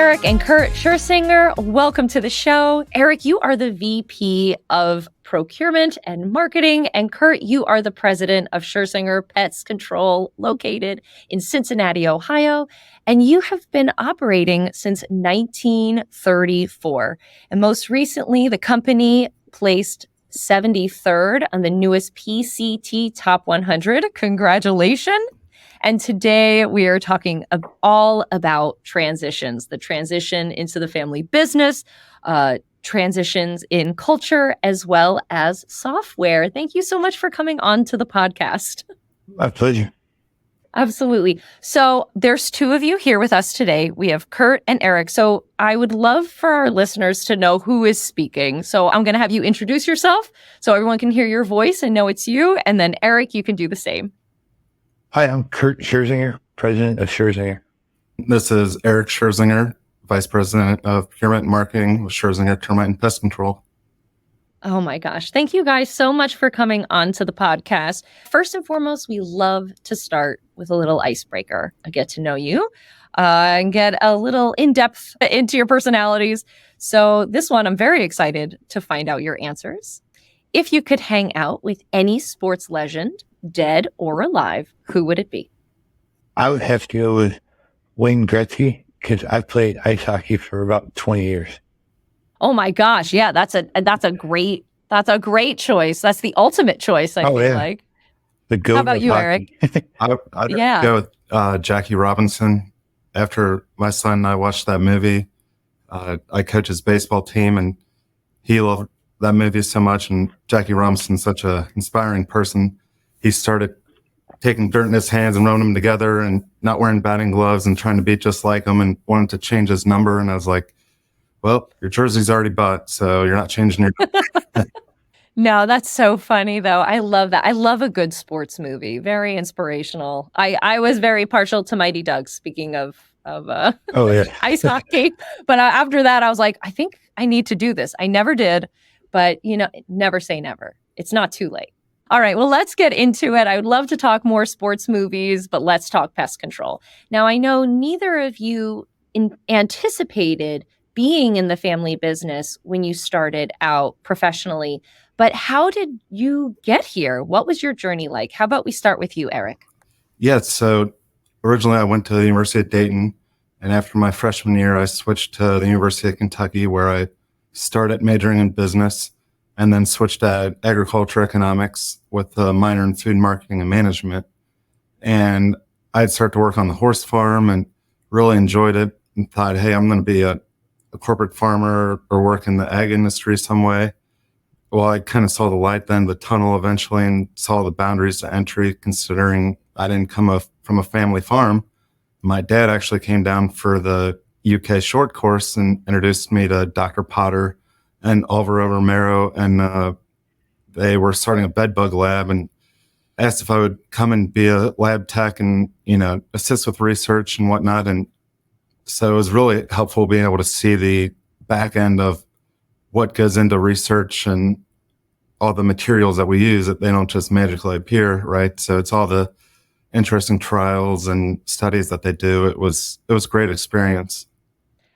Scherzinger and Kurt Scherzinger. Welcome to the show. Eric, you are the VP of Procurement and Marketing, and Kurt, you are the president of Scherzinger Pest Control, located in Cincinnati, Ohio. And you have been operating since 1934. And most recently, the company placed 73rd on the newest PCT Top 100. Congratulations. And today we are talking all about transitions, the transition into the family business, transitions in culture, as well as software. Thank you so much for coming on to the podcast. My pleasure. Absolutely. So there's two of you here with us today. We have Kurt and Eric. So I would love for our listeners to know who is speaking. So I'm going to have you introduce yourself so everyone can hear your voice and know it's you. And then Eric, you can do the same. Hi, I'm Kurt Scherzinger, president of Scherzinger. This is Eric Scherzinger, vice president of procurement and marketing with Scherzinger Termite and Pest Control. Oh my gosh. Thank you guys so much for coming on to the podcast. First and foremost, we love to start with a little icebreaker. I get to know you and get a little in-depth into your personalities. So this one, I'm very excited to find out your answers. If you could hang out with any sports legend, dead or alive, who would it be? I would have to go with Wayne Gretzky because I played ice hockey for about 20 years. Oh my gosh. Yeah, that's a great choice. That's the ultimate choice, I feel like. The GOAT. How about you, Eric? I'd go with Jackie Robinson. After my son and I watched that movie, I coach his baseball team, and he loved that movie so much. And Jackie Robinson's such an inspiring person. He started taking dirt in his hands and rolling them together and not wearing batting gloves and trying to be just like him and wanted to change his number. And I was like, well, your jersey's already bought, so you're not changing your No, that's so funny, though. I love that. I love a good sports movie. Very inspirational. I was very partial to Mighty Ducks, speaking of ice hockey. But after that, I was like, I think I need to do this. I never did. But, never say never. It's not too late. All right, well, let's get into it. I would love to talk more sports movies, but let's talk pest control. Now, I know neither of you anticipated being in the family business when you started out professionally, but how did you get here? What was your journey like? How about we start with you, Eric? Yeah, so originally I went to the University of Dayton, and after my freshman year, I switched to the University of Kentucky, where I started majoring in business, and then switched to agriculture economics with a minor in food marketing and management. And I'd start to work on the horse farm and really enjoyed it and thought, hey, I'm going to be a corporate farmer or work in the ag industry some way. Well, I kind of saw the light then, the tunnel eventually, and saw the boundaries to entry, considering I didn't come from a family farm. My dad actually came down for the UK short course and introduced me to Dr. Potter and Alvaro Romero, and they were starting a bed bug lab and asked if I would come and be a lab tech and, assist with research and whatnot. And so it was really helpful being able to see the back end of what goes into research and all the materials that we use, that they don't just magically appear, right? So it's all the interesting trials and studies that they do. It was a great experience.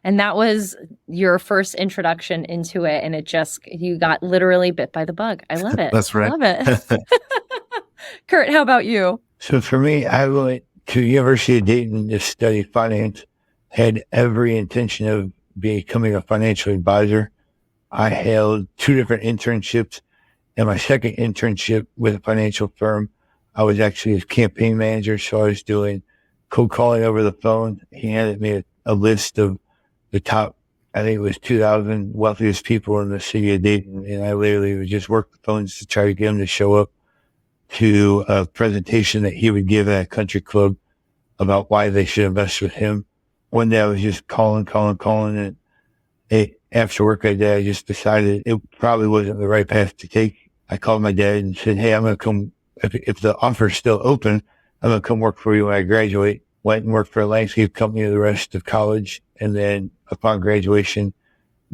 And that was your first introduction into it. And you got literally bit by the bug. I love it. That's right. I love it. Kurt, how about you? So for me, I went to University of Dayton to study finance, had every intention of becoming a financial advisor. I held 2 different internships, and my second internship with a financial firm, I was actually his campaign manager. So I was doing cold calling over the phone. He handed me a list of the top, I think it was 2,000 wealthiest people in the city of Dayton. And I literally would just work the phones to try to get them to show up to a presentation that he would give at a country club about why they should invest with him. One day I was just calling. And after work that day, I just decided it probably wasn't the right path to take. I called my dad and said, hey, I'm going to come, if the offer's still open, I'm going to come work for you when I graduate. Went and worked for a landscape company the rest of college. And then upon graduation,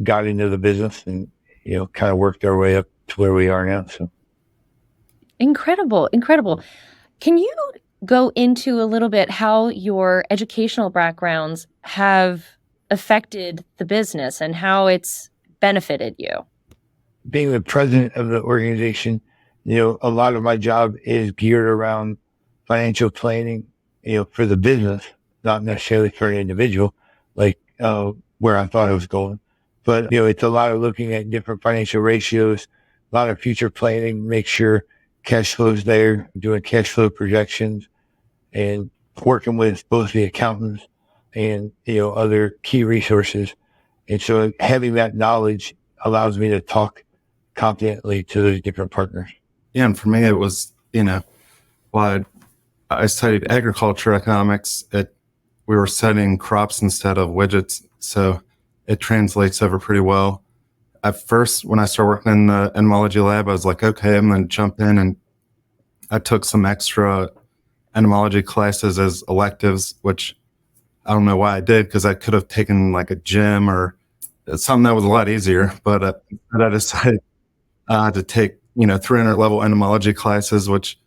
got into the business and, kind of worked our way up to where we are now. So incredible. Can you go into a little bit how your educational backgrounds have affected the business and how it's benefited you? Being the president of the organization, a lot of my job is geared around financial planning, for the business, not necessarily for an individual, like where I thought I was going. But, it's a lot of looking at different financial ratios, a lot of future planning, make sure cash flow's there, doing cash flow projections, and working with both the accountants and, other key resources. And so having that knowledge allows me to talk confidently to those different partners. Yeah, and for me, it was, while I studied agriculture economics, we were studying crops instead of widgets, so it translates over pretty well. At first, when I started working in the entomology lab, I was like, okay, I'm going to jump in, and I took some extra entomology classes as electives, which I don't know why I did, because I could have taken like a gym or something that was a lot easier, but I decided to take 300 level entomology classes, which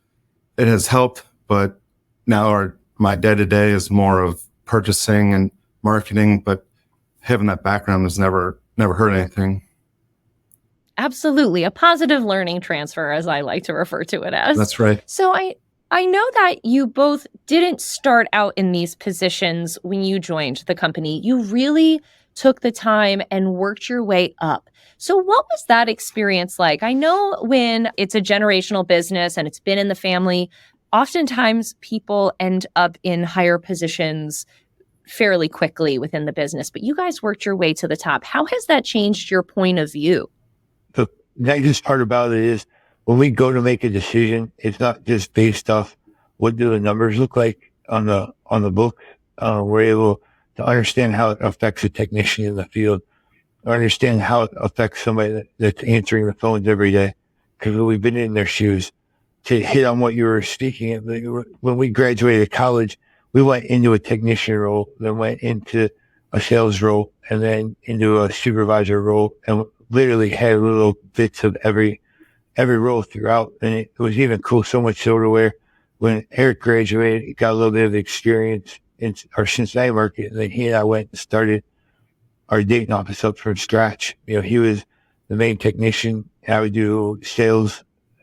it has helped, but now my day-to-day is more of purchasing and marketing, but having that background has never hurt anything. Absolutely. A positive learning transfer, as I like to refer to it as. That's right. So I know that you both didn't start out in these positions when you joined the company. You really took the time and worked your way up. So what was that experience like? I know when it's a generational business and it's been in the family, oftentimes people end up in higher positions fairly quickly within the business, but you guys worked your way to the top. How has that changed your point of view? The nicest part about it is when we go to make a decision, it's not just based off what do the numbers look like on the book. We're able to understand how it affects a technician in the field, or understand how it affects somebody that's answering the phones every day. Because we've been in their shoes. To hit on what you were speaking of, when we graduated college, we went into a technician role, then went into a sales role, and then into a supervisor role, and literally had little bits of every role throughout. And it was even cool, so much so to where when Eric graduated, he got a little bit of experience in our Cincinnati market, and then he and I went and started our Dayton office up from scratch. He was the main technician. I would do sales,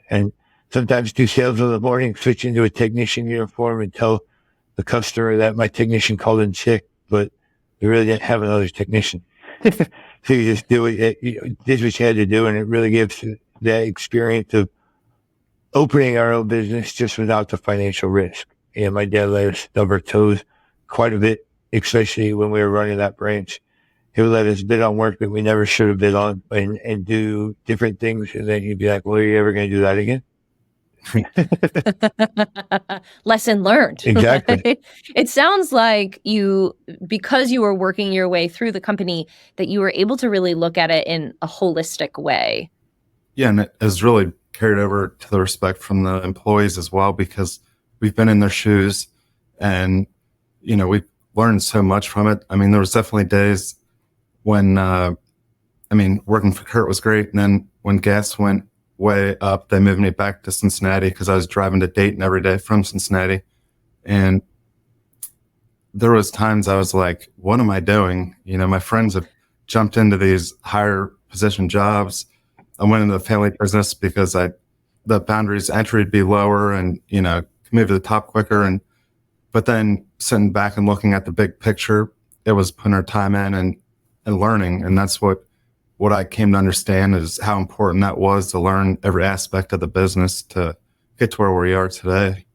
and sometimes do sales in the morning, switch into a technician uniform and tell the customer that my technician called in sick, but we really didn't have another technician. So you just do it. You did what you had to do, and it really gives that experience of opening our own business just without the financial risk. And my dad let us stub our toes quite a bit, especially when we were running that branch. He would let us bid on work that we never should have bid on and do different things. And then he'd be like, well, are you ever going to do that again? Lesson learned. Exactly. It sounds like because you were working your way through the company, that you were able to really look at it in a holistic way. Yeah, and it has really carried over to the respect from the employees as well, because we've been in their shoes and, we've learned so much from it. I mean, there was definitely days when, working for Kurt was great. And then when gas went way up, they moved me back to Cincinnati because I was driving to Dayton every day from Cincinnati. And there was times I was like, what am I doing? My friends have jumped into these higher position jobs. I went into the family business because the boundaries entry would be lower and, move to the top quicker. But then sitting back and looking at the big picture, it was putting our time in and learning. And that's what I came to understand is how important that was to learn every aspect of the business to get to where we are today.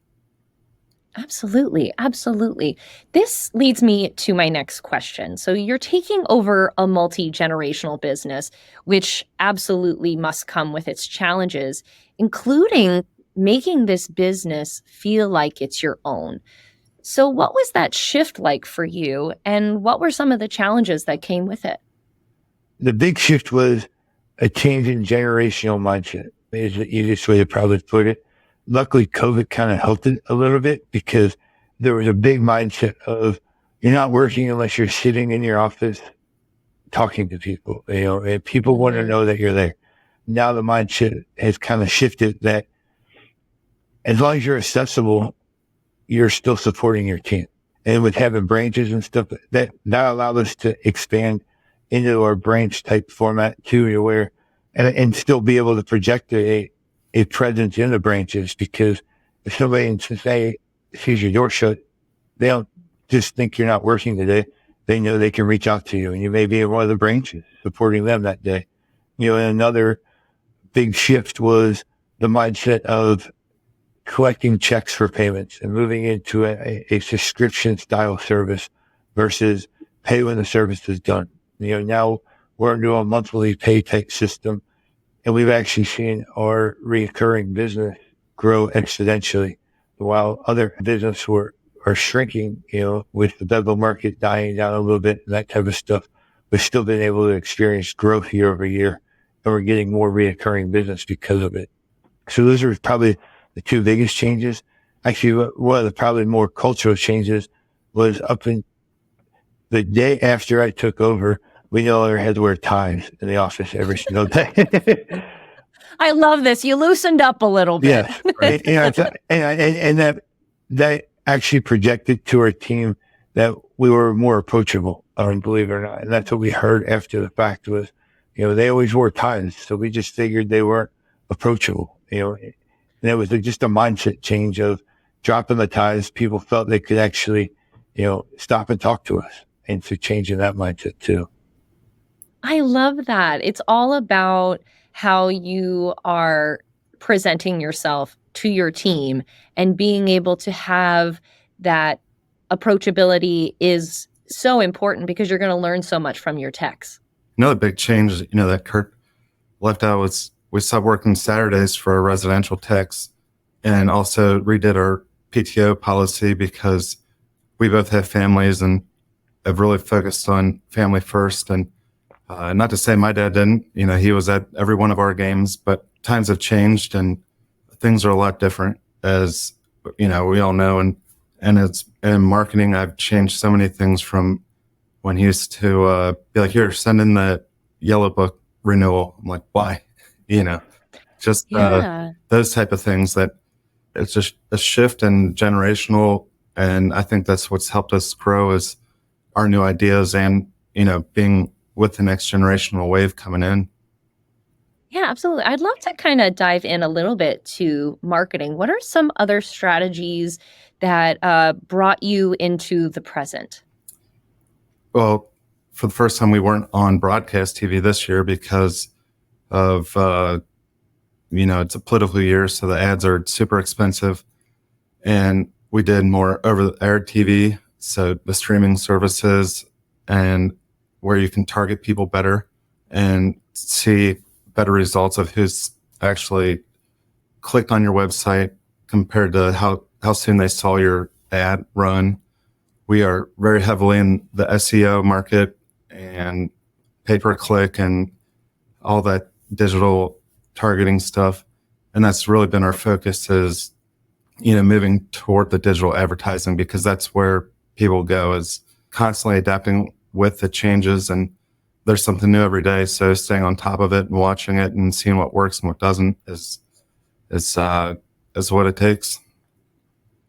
Absolutely. Absolutely. This leads me to my next question. So you're taking over a multi-generational business, which absolutely must come with its challenges, including making this business feel like it's your own. So what was that shift like for you? And what were some of the challenges that came with it? The big shift was a change in generational mindset, is the easiest way to probably put it. Luckily, COVID kind of helped it a little bit because there was a big mindset of you're not working unless you're sitting in your office talking to people, and people want to know that you're there. Now the mindset has kind of shifted that as long as you're accessible, you're still supporting your team. And with having branches and stuff, that allowed us to expand into our branch type format too, where, and still be able to project a presence in the branches, because if somebody in Cincinnati sees your door shut, they don't just think you're not working today. They know they can reach out to you, and you may be in one of the branches supporting them that day. And another big shift was the mindset of collecting checks for payments and moving into a subscription style service versus pay when the service is done. Now we're into a monthly pay type system, and we've actually seen our recurring business grow exponentially, while other businesses are shrinking, with the bevel market dying down a little bit and that type of stuff. We've still been able to experience growth year over year, and we're getting more recurring business because of it. So those are probably the two biggest changes. Actually, one of the probably more cultural changes was up in the day after I took over, we no longer had to wear ties in the office every single day. I love this. You loosened up a little bit. Yes. And that actually projected to our team that we were more approachable, believe it or not. And that's what we heard after the fact was, they always wore ties. So we just figured they weren't approachable, and it was just a mindset change of dropping the ties. People felt they could actually, stop and talk to us, and so changing that mindset too. I love that. It's all about how you are presenting yourself to your team, and being able to have that approachability is so important, because you're going to learn so much from your techs. Another big change, that Kurt left out was we stopped working Saturdays for our residential techs, and also redid our PTO policy, because we both have families and have really focused on family first. And not to say my dad didn't, he was at every one of our games, but times have changed and things are a lot different, as we all know. And it's in marketing, I've changed so many things from when he used to be like, here, send in the yellow book renewal. I'm like, why? Just those type of things, that it's just a shift in generational. And I think that's what's helped us grow, is our new ideas and, being with the next generational wave coming in. Yeah, absolutely. I'd love to kind of dive in a little bit to marketing. What are some other strategies that brought you into the present? Well, for the first time, we weren't on broadcast TV this year because of, it's a political year, so the ads are super expensive. And we did more over-the-air TV, so the streaming services, and where you can target people better and see better results of who's actually clicked on your website compared to how soon they saw your ad run. We are very heavily in the SEO market and pay-per-click and all that digital targeting stuff. And that's really been our focus, is, moving toward the digital advertising, because that's where people go, is constantly adapting with the changes, and there's something new every day. So staying on top of it and watching it and seeing what works and what doesn't is what it takes.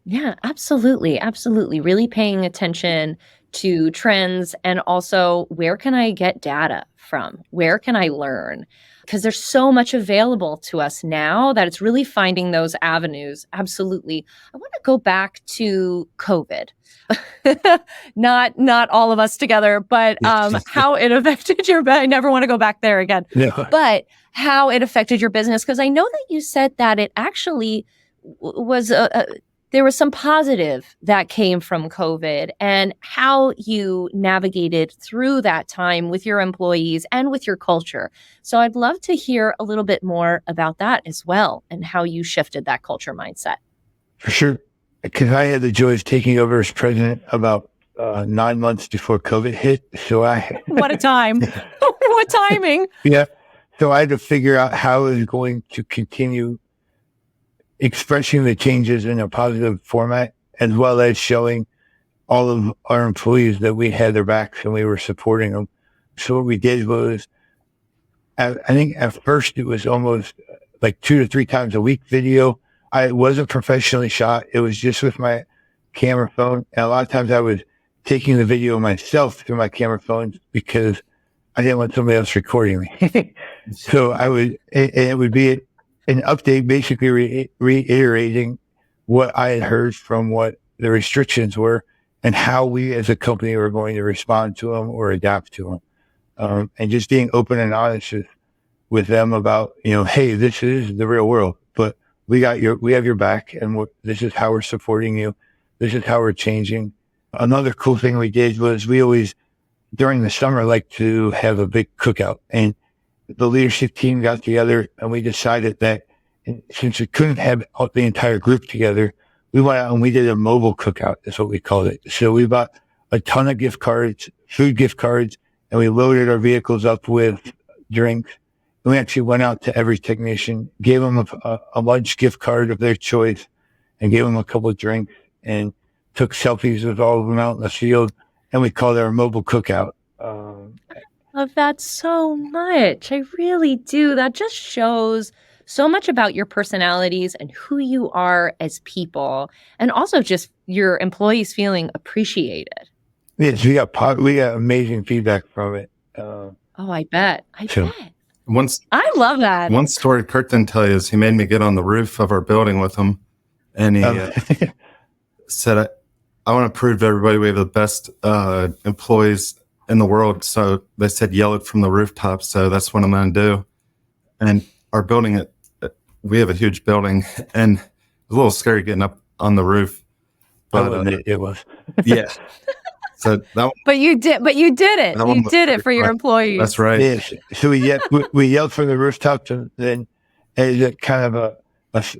Yeah, absolutely. Absolutely. Really paying attention to trends, and also, where can I get data from? Where can I learn? Because there's so much available to us now that it's really finding those avenues. Absolutely. I want to go back to COVID. Not all of us together, but how it affected your, I never want to go back there again, but how it affected your business. Because I know that you said that it actually was there was some positive that came from COVID, and how you navigated through that time with your employees and with your culture. So I'd love to hear a little bit more about that as well, and how you shifted that culture mindset. For sure. Because I had the joy of taking over as president about 9 months before COVID hit. So what a time. What timing. Yeah. So I had to figure out how I was going to continue expressing the changes in a positive format, as well as showing all of our employees that we had their backs and we were supporting them. So what we did was, I think at first it was almost like 2 to 3 times a week video. I wasn't professionally shot. It was just with my camera phone. And a lot of times I was taking the video myself through my camera phone because I didn't want somebody else recording me. So it would be an update basically reiterating what I had heard from what the restrictions were and how we as a company were going to respond to them or adapt to them. And just being open and honest with them about, hey, this is the real world, but we have your back, and this is how we're supporting you. This is how we're changing. Another cool thing we did was we always, during the summer, like to have a big cookout, and the leadership team got together and we decided that since we couldn't have the entire group together, we went out and we did a mobile cookout. That's what we called it. So we bought a ton of gift cards, food gift cards, and we loaded our vehicles up with drinks. And we actually went out to every technician, gave them a lunch gift card of their choice, and gave them a couple of drinks, and took selfies with all of them out in the field. And we called it our mobile cookout. Love that so much. I really do. That just shows so much about your personalities and who you are as people, and also just your employees feeling appreciated. Yes, we got amazing feedback from it. I bet. I bet. I love that. One story Kurt didn't tell you is he made me get on the roof of our building with him, and he said, I want to prove to everybody we have the best employees in the world. So they said, yell it from the rooftop. So that's what I'm going to do. And our building, we have a huge building, and it was a little scary getting up on the roof. But it was. Yeah. So but you did it. You did it for your employees. That's right. Yes. So we yelled from the rooftop, and then as kind of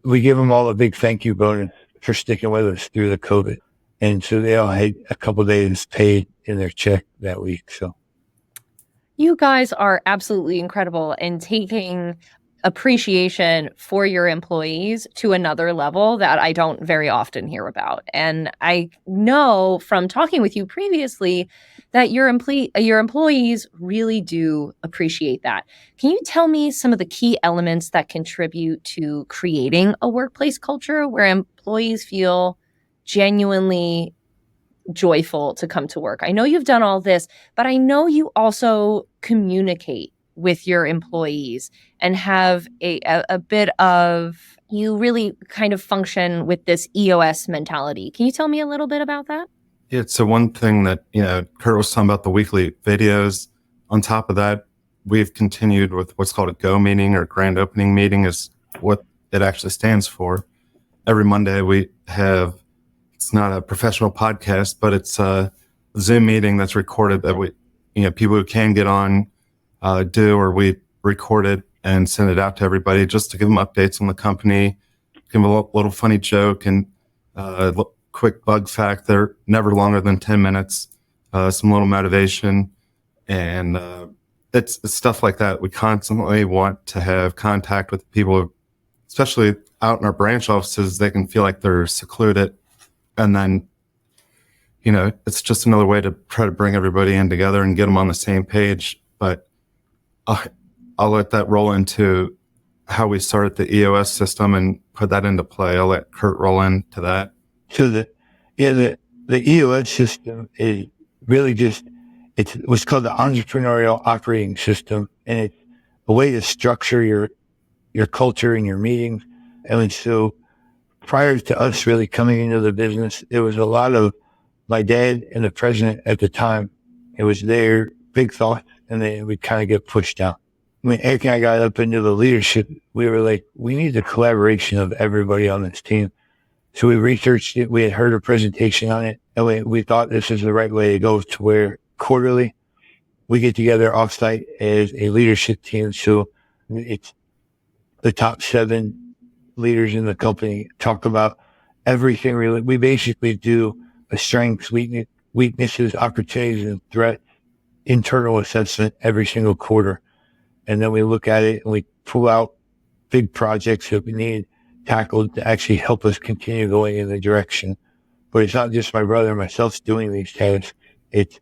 we gave them all a big thank you bonus for sticking with us through the COVID. And so they all had a couple of days paid in their check that week. So you guys are absolutely incredible in taking appreciation for your employees to another level that I don't very often hear about. And I know from talking with you previously that your employees really do appreciate that. Can you tell me some of the key elements that contribute to creating a workplace culture where employees feel genuinely joyful to come to work? I know you've done all this, but I know you also communicate with your employees and have a bit of, you really kind of function with this EOS mentality. Can you tell me a little bit about that? Yeah, so one thing that, Kurt was talking about the weekly videos. On top of that, we've continued with what's called a GO meeting, or grand opening meeting is what it actually stands for. Every Monday we have, it's not a professional podcast, but it's a Zoom meeting that's recorded that we, people who can get on do, or we record it and send it out to everybody just to give them updates on the company, give them a little funny joke and quick bug fact. They're never longer than 10 minutes, some little motivation, and it's stuff like that. We constantly want to have contact with people, especially out in our branch offices. They can feel like they're secluded, and then it's just another way to try to bring everybody in together and get them on the same page. But I'll let that roll into how we started the EOS system and put that into play. I'll let Kurt roll into that. So the EOS system is really it's what's called the entrepreneurial operating system, and it's a way to structure your culture and your meetings. And so prior to us really coming into the business, there was a lot of my dad and the president at the time. It was their big thought, and then we'd kind of get pushed down. When Eric and I got up into the leadership, we were like, we need the collaboration of everybody on this team. So we researched it. We had heard a presentation on it, and we thought this is the right way to go, to where quarterly we get together offsite as a leadership team. So it's the top 7 leaders in the company talk about everything. Really, we basically do a strengths, weaknesses, opportunities, and threats internal assessment every single quarter. And then we look at it and we pull out big projects that we need tackled to actually help us continue going in the direction. But it's not just my brother and myself doing these tasks. It's,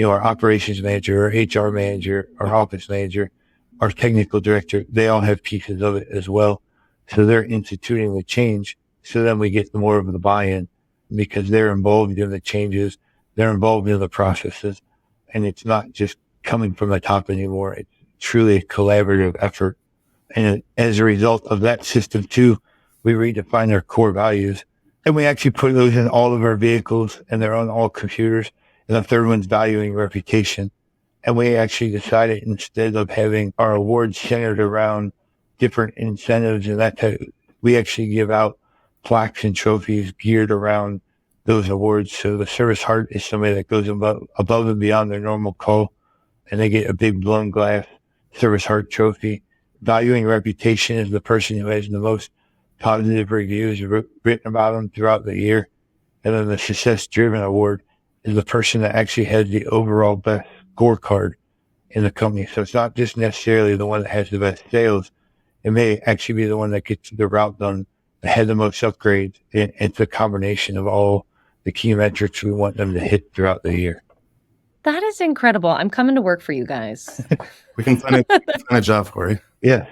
our operations manager, our HR manager, our office manager, our technical director. They all have pieces of it as well. So they're instituting the change. So then we get more of the buy-in. because they're involved in the changes, they're involved in the processes, and it's not just coming from the top anymore. It's truly a collaborative effort. And as a result of that system too, we redefine our core values, and we actually put those in all of our vehicles, and they're on all computers. And the third one's valuing reputation. And we actually decided, instead of having our awards centered around different incentives and that type, we actually give out plaques and trophies geared around those awards. So the service heart is somebody that goes above and beyond their normal call, and they get a big blown glass service heart trophy. Valuing reputation is the person who has the most positive reviews written about them throughout the year. And then the success driven award is the person that actually has the overall best scorecard in the company. So it's not just necessarily the one that has the best sales. It may actually be the one that gets the route done, that had the most upgrades. It's a combination of all the key metrics we want them to hit throughout the year. That is incredible. I'm coming to work for you guys. We can find a job for you. Yeah.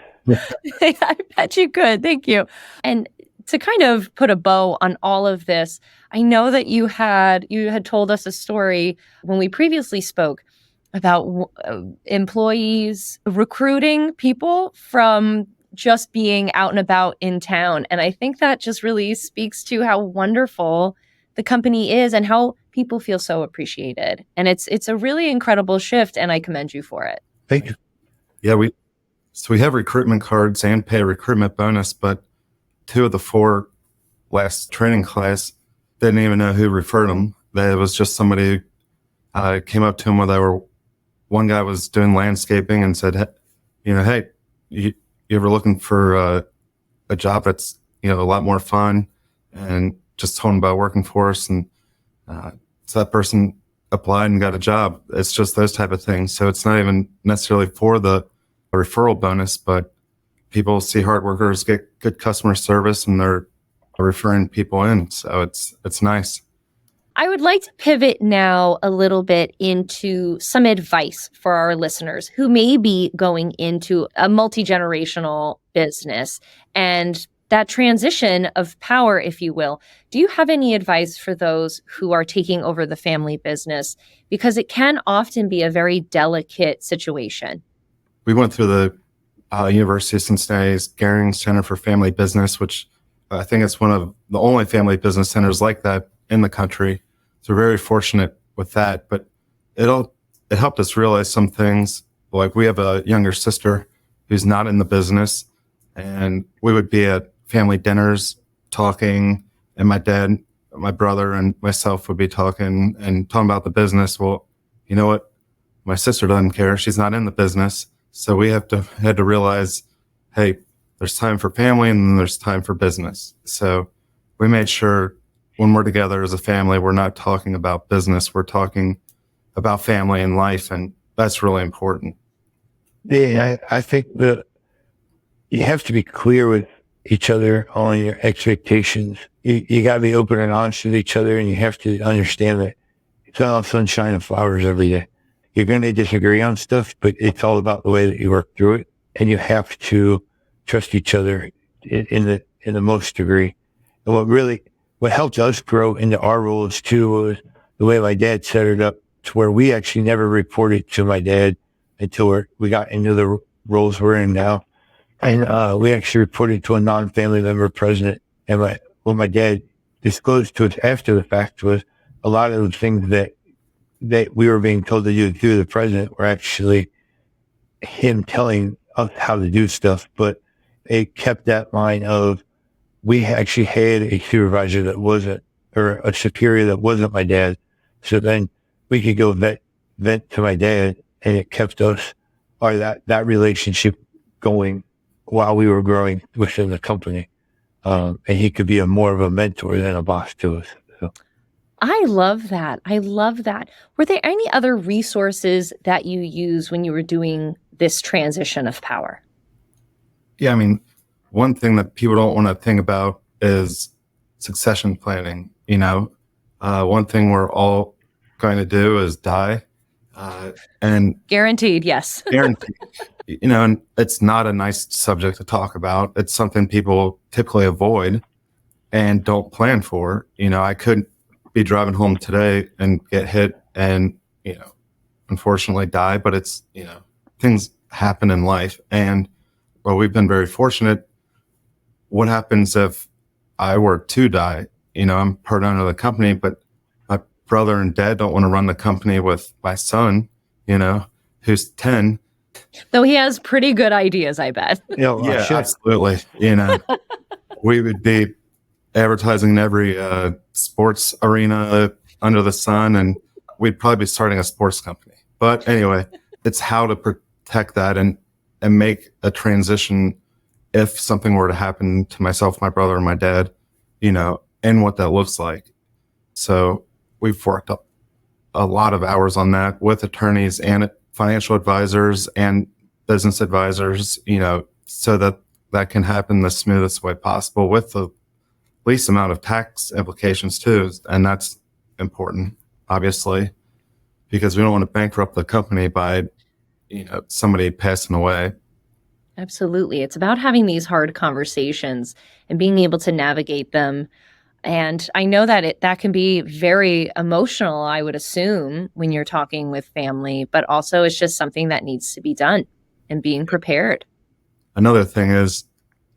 I bet you could. Thank you. And to kind of put a bow on all of this, I know that you had told us a story when we previously spoke about employees recruiting people from just being out and about in town. And I think that just really speaks to how wonderful the company is and how people feel so appreciated. And it's a really incredible shift, and I commend you for it. Thank you. Yeah, we have recruitment cards and pay a recruitment bonus, but 2 of the 4 last training class didn't even know who referred them. It was just somebody came up to them when one guy was doing landscaping and said, hey, you ever looking for a job that's, a lot more fun, and just told him about working for us. And so that person applied and got a job. It's just those type of things. So it's not even necessarily for the referral bonus, but people see hard workers get good customer service and they're referring people in. So it's nice. I would like to pivot now a little bit into some advice for our listeners who may be going into a multi-generational business and that transition of power, if you will. Do you have any advice for those who are taking over the family business? Because it can often be a very delicate situation. We went through the University of Cincinnati's Gehring Center for Family Business, which I think is one of the only family business centers like that in the country. So we're very fortunate with that, but it helped us realize some things. Like, we have a younger sister who's not in the business, and we would be at family dinners talking, and my dad, my brother, and myself would be talking about the business. Well, you know what? My sister doesn't care. She's not in the business. So we had to realize, hey, there's time for family and then there's time for business. So we made sure when we're together as a family, we're not talking about business. We're talking about family and life, and that's really important. Yeah, I think that you have to be clear with each other on your expectations. You got to be open and honest with each other, and you have to understand that it's not all sunshine and flowers every day. You're going to disagree on stuff, but it's all about the way that you work through it, and you have to trust each other in the most degree. And what helped us grow into our roles too was the way my dad set it up, to where we actually never reported to my dad until we got into the roles we're in now. And we actually reported to a non-family member president. And what my dad disclosed to us after the fact was a lot of the things that we were being told to do through the president were actually him telling us how to do stuff. But it kept that line of, we actually had a supervisor that wasn't, or a superior that wasn't my dad. So then we could go vent to my dad, and it kept us, or that relationship going while we were growing within the company. And he could be more of a mentor than a boss to us. So. I love that. I love that. Were there any other resources that you used when you were doing this transition of power? Yeah, I mean, one thing that people don't want to think about is succession planning. One thing we're all going to do is die. And guaranteed, yes. Guaranteed. And it's not a nice subject to talk about. It's something people typically avoid. and don't plan for. I could be driving home today and get hit and, unfortunately die, but it's, things happen in life. And well, we've been very fortunate. What happens if I were to die? I'm part owner of the company, but my brother and dad don't want to run the company with my son, who's 10. Though he has pretty good ideas, I bet. Yeah, absolutely. We would be advertising in every sports arena under the sun, and we'd probably be starting a sports company. But anyway, it's how to protect that and make a transition if something were to happen to myself, my brother, and my dad, and what that looks like. So we've worked up a lot of hours on that with attorneys and financial advisors and business advisors, so that can happen the smoothest way possible with the least amount of tax implications too. And that's important, obviously, because we don't want to bankrupt the company by, somebody passing away. Absolutely. It's about having these hard conversations and being able to navigate them. And I know that that can be very emotional, I would assume, when you're talking with family, but also it's just something that needs to be done and being prepared. Another thing is,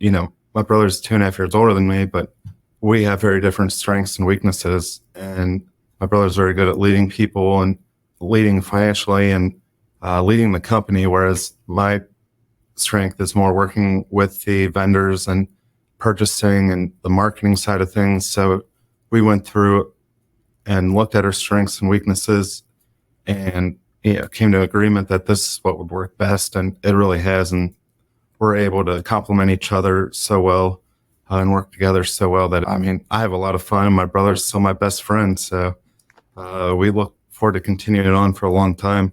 my brother's 2.5 years older than me, but we have very different strengths and weaknesses. And my brother's very good at leading people and leading financially and leading the company, whereas my strength is more working with the vendors and purchasing and the marketing side of things. So we went through and looked at our strengths and weaknesses and came to agreement that this is what would work best. And it really has. And we're able to complement each other so well and work together so well that, I have a lot of fun, and my brother's still my best friend. So we look forward to continuing it on for a long time.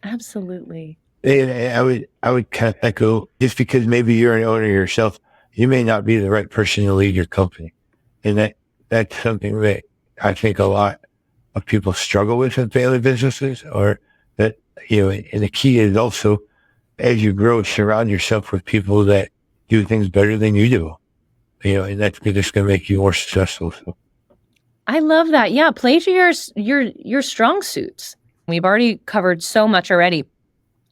Absolutely. And I would kind of echo, just because maybe you're an owner yourself, you may not be the right person to lead your company. And that's something that I think a lot of people struggle with in family businesses, or that, and the key is also, as you grow, surround yourself with people that do things better than you do, and that's just going to make you more successful. So. I love that. Yeah. Play to your strong suits. We've already covered so much already.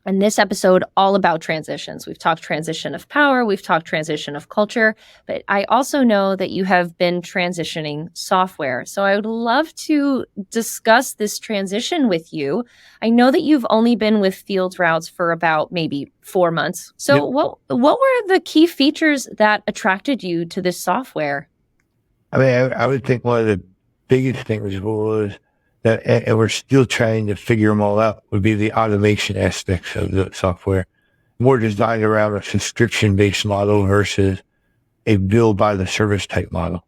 And this episode, all about transitions. We've talked transition of power. We've talked transition of culture. But I also know that you have been transitioning software. So I would love to discuss this transition with you. I know that you've only been with Field Routes for about maybe 4 months. So yep. What were the key features that attracted you to this software? I would think one of the biggest things was that, and we're still trying to figure them all out, would be the automation aspects of the software. More designed around a subscription-based model versus a bill by the service type model.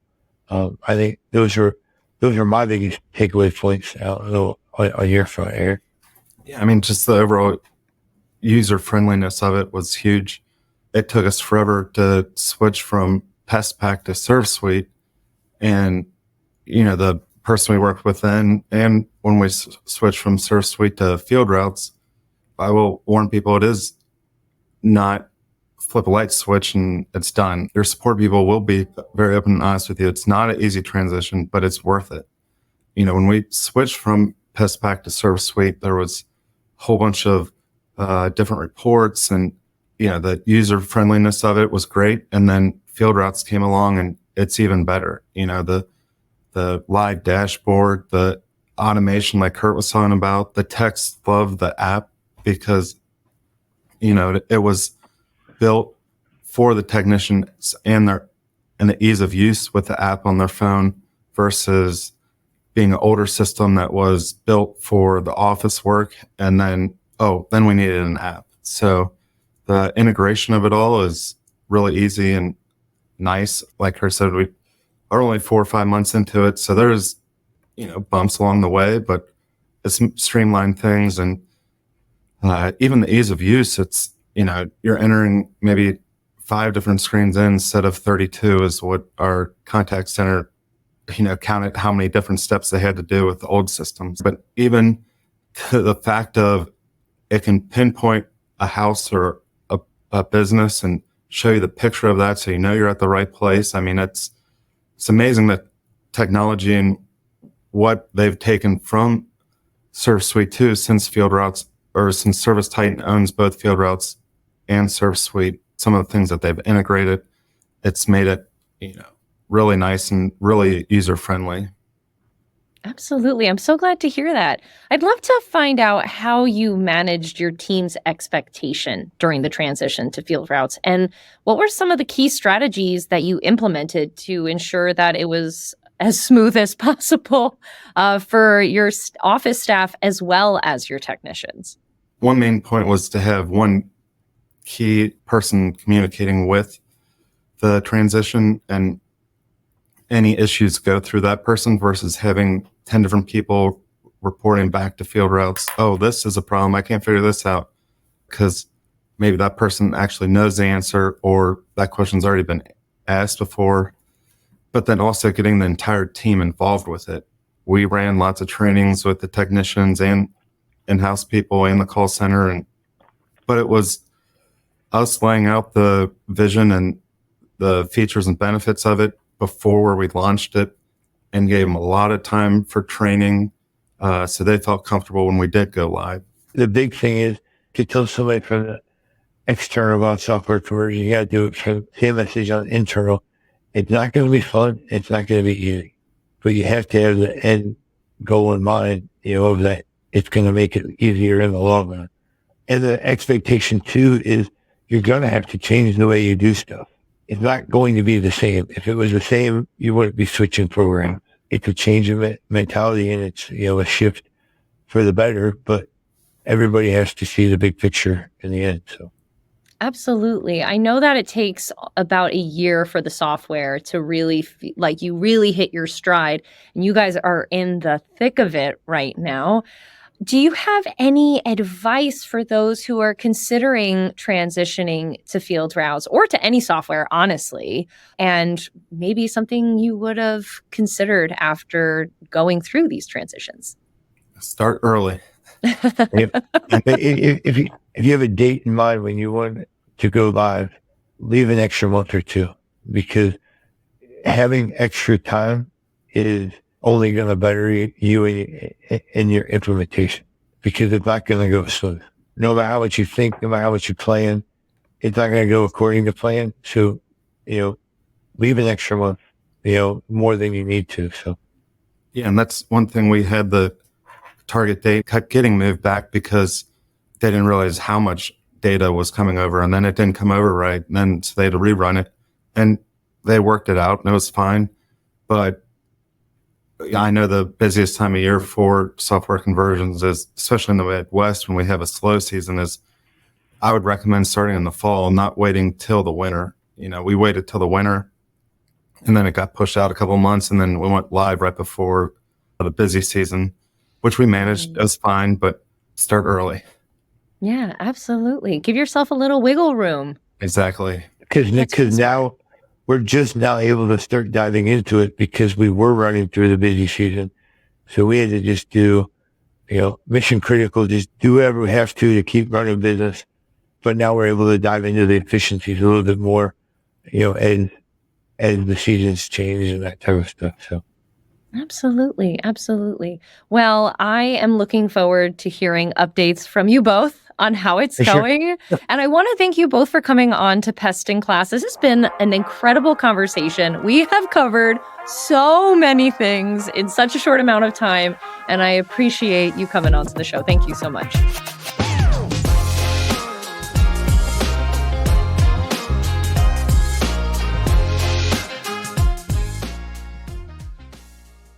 I think those are my biggest takeaway points. I don't know on your front, Eric. Yeah, just the overall user friendliness of it was huge. It took us forever to switch from Pest Pack to Serve Suite, and the person we worked with then, and when we switched from Serve Suite to Field Routes, I will warn people, it is not flip a light switch and it's done. Your support people will be very open and honest with you. It's not an easy transition, but it's worth it. When we switched from Pest Pack to Serve Suite, there was a whole bunch of different reports, and the user friendliness of it was great. And then Field Routes came along, and it's even better. The live dashboard, the automation like Kurt was talking about, the text of the app, because, it was built for the technicians and the ease of use with the app on their phone versus being an older system that was built for the office work. And then we needed an app. So the integration of it all is really easy and nice. Like Kurt said, we are only 4 or 5 months into it. So there's, bumps along the way, but it's streamlined things. And even the ease of use, it's, you're entering maybe 5 different screens in instead of 32 is what our contact center, counted how many different steps they had to do with the old systems. But even to the fact of it can pinpoint a house or a business and show you the picture of that so you're at the right place. It's it's amazing that technology and what they've taken from Service Suite 2 since Field Routes, or since Service Titan owns both Field Routes and Service Suite, some of the things that they've integrated, it's made it, really nice and really user-friendly. Absolutely. I'm so glad to hear that. I'd love to find out how you managed your team's expectation during the transition to Field Routes, and what were some of the key strategies that you implemented to ensure that it was as smooth as possible for your office staff as well as your technicians. One main point was to have one key person communicating with the transition, and any issues go through that person versus having 10 different people reporting back to Field Routes. Oh, this is a problem. I can't figure this out, because maybe that person actually knows the answer or that question's already been asked before. But then also getting the entire team involved with it. We ran lots of trainings with the technicians and in-house people and the call center. But it was us laying out the vision and the features and benefits of it before we launched it, and gave them a lot of time for training, so they felt comfortable when we did go live. The big thing is to tell somebody from the external about software conversion, you got to do it from the same message on internal. It's not going to be fun. It's not going to be easy, but you have to have the end goal in mind, of that it's going to make it easier in the long run. And the expectation too is you're going to have to change the way you do stuff. It's not going to be the same. If it was the same, you wouldn't be switching programs. It's a change of mentality, and it's, a shift for the better, but everybody has to see the big picture in the end. So. Absolutely. I know that it takes about a year for the software to really like you really hit your stride, and you guys are in the thick of it right now. Do you have any advice for those who are considering transitioning to Field Routes or to any software, honestly, and maybe something you would have considered after going through these transitions? Start early. If you have a date in mind when you want to go live, leave an extra month or two, because having extra time is only going to better you in your implementation, because it's not going to go smooth. No matter how much you think, no matter how much you plan, it's not going to go according to plan. So, leave an extra month, more than you need to. So, yeah, and that's one thing. We had the target date kept getting moved back because they didn't realize how much data was coming over, and then it didn't come over right, and then so they had to rerun it, and they worked it out, and it was fine. But I know the busiest time of year for software conversions is, especially in the Midwest, when we have a slow season, is I would recommend starting in the fall, not waiting till the winter. We waited till the winter, and then it got pushed out a couple of months, and then we went live right before the busy season, which we managed. It was fine, but start early. Yeah, absolutely. Give yourself a little wiggle room. Exactly. Because now we're just now able to start diving into it, because we were running through the busy season. So we had to just do, mission critical, just do whatever we have to keep running business. But now we're able to dive into the efficiencies a little bit more, as the seasons change and that type of stuff. So. Absolutely. Absolutely. Well, I am looking forward to hearing updates from you both on how it's going. And I want to thank you both for coming on to Pest in Class. This has been an incredible conversation. We have covered so many things in such a short amount of time, and I appreciate you coming on to the show. Thank you so much.